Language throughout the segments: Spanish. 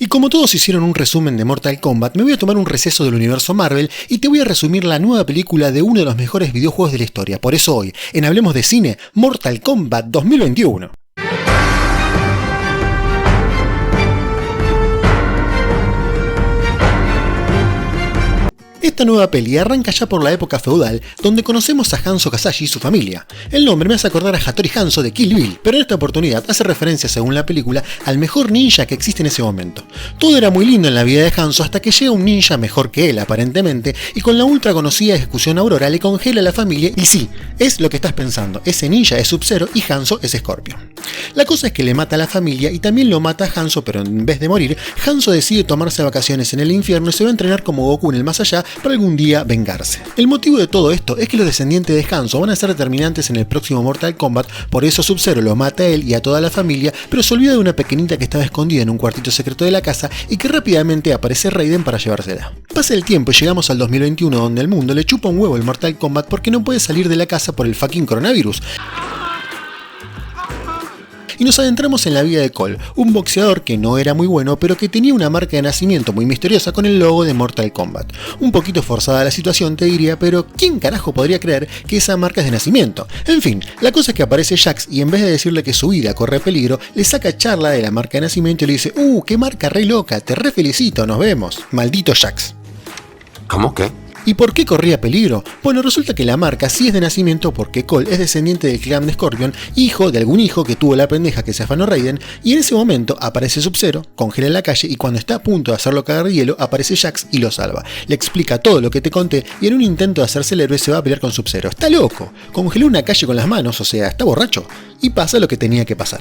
Y como todos hicieron un resumen de Mortal Kombat, me voy a tomar un receso del universo Marvel y te voy a resumir la nueva película de uno de los mejores videojuegos de la historia. Por eso hoy, en Hablemos de Cine, Mortal Kombat 2021. Esta nueva peli arranca ya por la época feudal, donde conocemos a Hanzo Hasashi y su familia. El nombre me hace acordar a Hattori Hanzo de Kill Bill, pero en esta oportunidad hace referencia, según la película, al mejor ninja que existe en ese momento. Todo era muy lindo en la vida de Hanzo hasta que llega un ninja mejor que él, aparentemente, y con la ultra conocida ejecución Aurora le congela a la familia, y sí, es lo que estás pensando, ese ninja es Sub-Zero y Hanzo es Scorpion. La cosa es que le mata a la familia y también lo mata a Hanzo, pero en vez de morir, Hanzo decide tomarse vacaciones en el infierno y se va a entrenar como Goku en el más allá para algún día vengarse. El motivo de todo esto es que los descendientes de Hanzo van a ser determinantes en el próximo Mortal Kombat, por eso Sub-Zero lo mata a él y a toda la familia, pero se olvida de una pequeñita que estaba escondida en un cuartito secreto de la casa y que rápidamente aparece Raiden para llevársela. Pasa el tiempo y llegamos al 2021, donde el mundo le chupa un huevo el Mortal Kombat porque no puede salir de la casa por el fucking coronavirus. Y nos adentramos en la vida de Cole, un boxeador que no era muy bueno, pero que tenía una marca de nacimiento muy misteriosa con el logo de Mortal Kombat. Un poquito forzada la situación, te diría, pero ¿quién carajo podría creer que esa marca es de nacimiento? En fin, la cosa es que aparece Jax y en vez de decirle que su vida corre peligro, le saca charla de la marca de nacimiento y le dice: qué marca re loca, te re felicito, nos vemos. Maldito Jax. ¿Cómo qué? ¿Y por qué corría peligro? Bueno, resulta que la marca sí es de nacimiento porque Cole es descendiente del clan de Scorpion, hijo de algún hijo que tuvo la pendeja que se afanó Raiden, y en ese momento aparece Sub-Zero, congela en la calle y cuando está a punto de hacerlo cagar de hielo, aparece Jax y lo salva. Le explica todo lo que te conté y en un intento de hacerse el héroe se va a pelear con Sub-Zero. ¡Está loco! Congeló una calle con las manos, o sea, está borracho. Y pasa lo que tenía que pasar.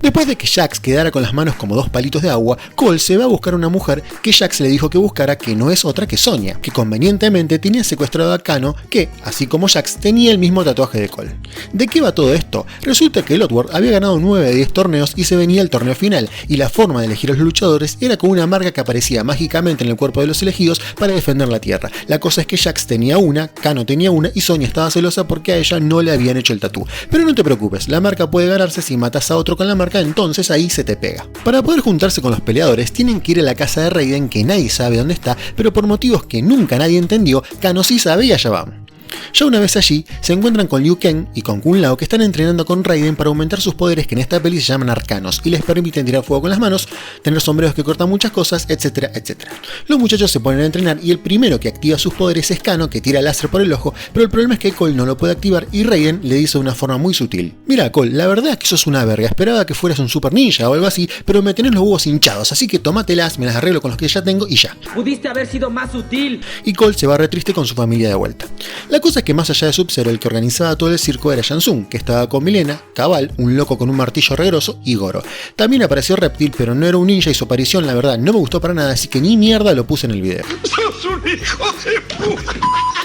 Después de que Jax quedara con las manos como dos palitos de agua, Cole se va a buscar a una mujer que Jax le dijo que buscara, que no es otra que Sonya, que convenientemente tenía secuestrado a Kano, que, así como Jax, tenía el mismo tatuaje de Cole. ¿De qué va todo esto? Resulta que el Outworld había ganado 9 de 10 torneos y se venía el torneo final, y la forma de elegir a los luchadores era con una marca que aparecía mágicamente en el cuerpo de los elegidos para defender la tierra. La cosa es que Jax tenía una, Kano tenía una y Sonya estaba celosa porque a ella no le habían hecho el tatú. Pero no te preocupes, la marca puede ganarse si matas a otro con la marca, entonces ahí se te pega. Para poder juntarse con los peleadores tienen que ir a la casa de Raiden, que nadie sabe dónde está, pero por motivos que nunca nadie entendió, Kano sí sabe y allá van. Ya una vez allí, se encuentran con Liu Kang y con Kung Lao, que están entrenando con Raiden para aumentar sus poderes, que en esta peli se llaman arcanos y les permiten tirar fuego con las manos, tener sombreros que cortan muchas cosas, etcétera, etcétera. Los muchachos se ponen a entrenar y el primero que activa sus poderes es Kano, que tira láser por el ojo, pero el problema es que Cole no lo puede activar y Raiden le dice de una forma muy sutil: mira Cole, la verdad es que sos una verga, esperaba que fueras un super ninja o algo así, pero me tenés los huevos hinchados, así que tómatelas, me las arreglo con los que ya tengo y ya. Pudiste haber sido más sutil. Y Cole se va re triste con su familia de vuelta. La cosa es que más allá de Sub-Zero, el que organizaba todo el circo era Shang Tsung, que estaba con Milena, Kabal, un loco con un martillo regroso, y Goro. También apareció Reptil, pero no era un ninja y su aparición la verdad no me gustó para nada, así que ni mierda lo puse en el video. ¡Sos un hijo de puta!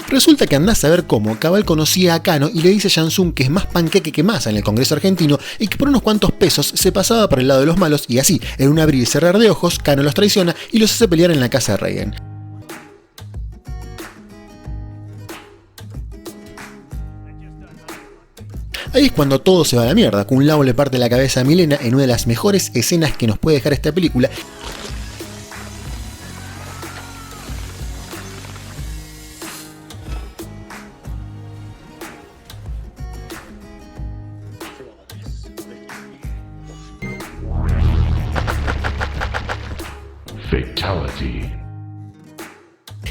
Resulta que andás a ver cómo Kabal conocía a Kano y le dice a Shang Tsung que es más panqueque que masa en el Congreso argentino y que por unos cuantos pesos se pasaba por el lado de los malos y así, en un abrir y cerrar de ojos, Kano los traiciona y los hace pelear en la casa de Raiden. Ahí es cuando todo se va a la mierda. Kung Lao le parte la cabeza a Milena en una de las mejores escenas que nos puede dejar esta película. Fatality.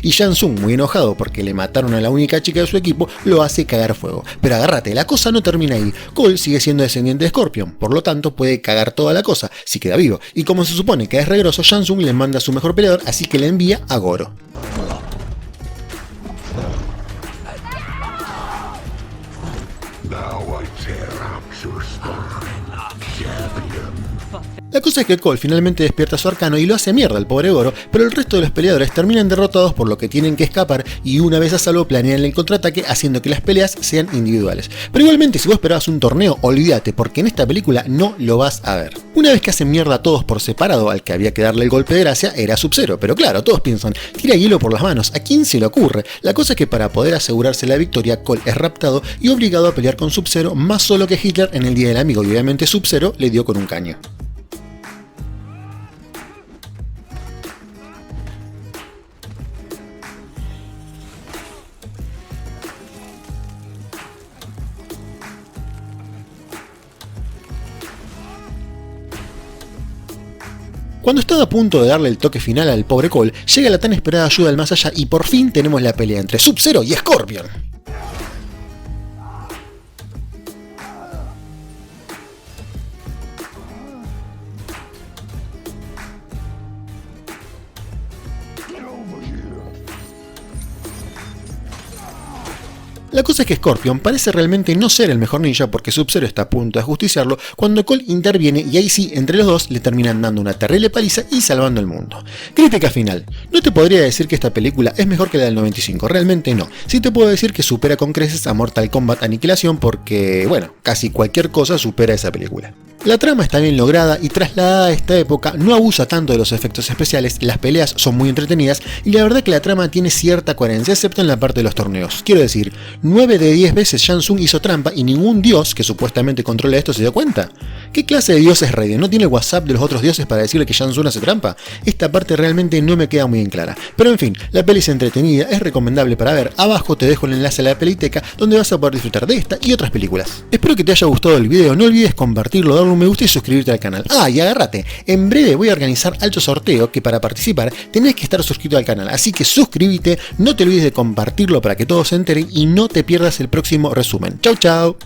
Y Shang Tsung, muy enojado porque le mataron a la única chica de su equipo, lo hace cagar fuego. Pero agárrate, la cosa no termina ahí. Cole sigue siendo descendiente de Scorpion, por lo tanto puede cagar toda la cosa, si queda vivo. Y como se supone que es regroso, Shang Tsung le manda a su mejor peleador, así que le envía a Goro. Now I tear up your spine, champion. La cosa es que Cole finalmente despierta a su arcano y lo hace mierda al pobre Goro, pero el resto de los peleadores terminan derrotados por lo que tienen que escapar y una vez a salvo planean el contraataque haciendo que las peleas sean individuales. Pero igualmente si vos esperabas un torneo, olvídate porque en esta película no lo vas a ver. Una vez que hacen mierda a todos por separado, al que había que darle el golpe de gracia era Sub-Zero, pero claro, todos piensan, tira hielo por las manos, ¿a quién se le ocurre? La cosa es que para poder asegurarse la victoria, Cole es raptado y obligado a pelear con Sub-Zero más solo que Hitler en el Día del Amigo y obviamente Sub-Zero le dio con un caño. Cuando estaba a punto de darle el toque final al pobre Cole, llega la tan esperada ayuda del más allá y por fin tenemos la pelea entre Sub-Zero y Scorpion. La cosa es que Scorpion parece realmente no ser el mejor ninja porque Sub-Zero está a punto de ajusticiarlo cuando Cole interviene y ahí sí, entre los dos le terminan dando una terrible paliza y salvando el mundo. Crítica final. No te podría decir que esta película es mejor que la del 95, realmente no. Sí te puedo decir que supera con creces a Mortal Kombat Aniquilación porque, bueno, casi cualquier cosa supera esa película. La trama está bien lograda y trasladada a esta época no abusa tanto de los efectos especiales, las peleas son muy entretenidas y la verdad que la trama tiene cierta coherencia excepto en la parte de los torneos. Quiero decir, 9 de 10 veces Shang Tsung hizo trampa y ningún dios que supuestamente controla esto se dio cuenta. ¿Qué clase de dios es Raiden? ¿No tiene el WhatsApp de los otros dioses para decirle que Shang Tsung hace trampa? Esta parte realmente no me queda muy en clara. Pero en fin, la peli es entretenida, es recomendable para ver. Abajo te dejo el enlace a la peliteca donde vas a poder disfrutar de esta y otras películas. Espero que te haya gustado el video, no olvides compartirlo, darle un me gusta y suscribirte al canal. Ah, y agárrate, en breve voy a organizar alto sorteo que para participar tenés que estar suscrito al canal, así que suscríbete, no te olvides de compartirlo para que todos se enteren y no te pierdas el próximo resumen. Chau chau.